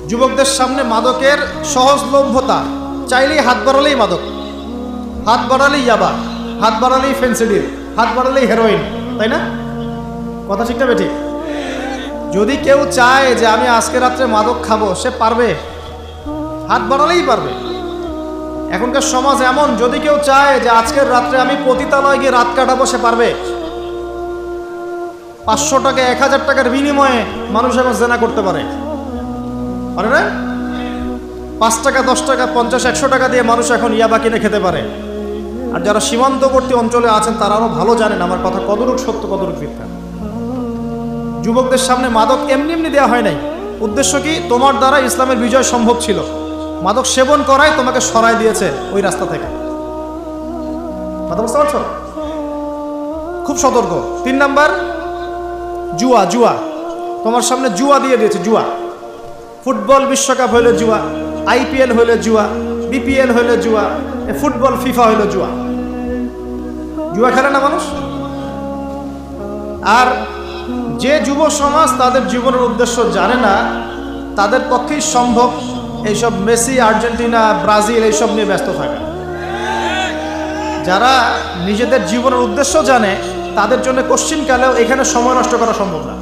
যুবকদের সামনে মাদকের সহজলভ্যতা, চাইলেই হাত বাড়ালেই মাদক, হাত বাড়ালেই ইয়াবা, হাত বাড়ালেই ফেন্সিডিল, হাত বাড়ালেই হেরোইন, তাই না? কথা ঠিক না বেঠিক? যদি কেউ চায় যে আমি আজকে রাত্রে মাদক খাবো, সে পারবে, হাত বাড়ালেই পারবে। এখনকার সমাজ এমন, যদি কেউ চায় যে আজকের রাত্রে আমি পতিতালয় গিয়ে রাত কাটাবো, সে পারবে। 500 টাকা 1000 টাকার বিনিময়ে মানুষ এখন জেনা করতে পারে না? 5 টাকা 10 টাকা 50-100 টাকা দিয়ে মানুষ এখন ইয়াবা কিনে খেতে পারে। আর যারা সীমান্তবর্তী অঞ্চলে আছেন তারা আরো ভালো জানেন আমার কথা কতটুকু সত্য কতটুকু মিথ্যা। যুবকদের সামনে মাদক এমনি এমনি দেওয়া হয় নাই। উদ্দেশ্য কি? তোমার দ্বারা ইসলামের বিজয় সম্ভব ছিল। মাদক সেবন করাই তোমাকে সরাই দিয়েছে ওই রাস্তা থেকে। কথা বুঝতে পারছো? খুব সতর্ক। 3 নাম্বার, জুয়া। জুয়া তোমার সামনে জুয়া দিয়ে দিয়েছে। জুয়া, ফুটবল বিশ্বকাপ হইলে জুয়া, IPL হইলে জুয়া, BPL হইলে জুয়া, ফুটবল ফিফা হইলে জুয়া। জুয়া খেলে না মানুষ। আর যে যুব সমাজ তাদের জীবনের উদ্দেশ্য জানে না, তাদের পক্ষেই সম্ভব এইসব মেসি, আর্জেন্টিনা, ব্রাজিল এইসব নিয়ে ব্যস্ত থাকা। যারা নিজেদের জীবনের উদ্দেশ্য জানে তাদের জন্য কোশ্চিনকালেও এখানে সময় নষ্ট করা সম্ভব না।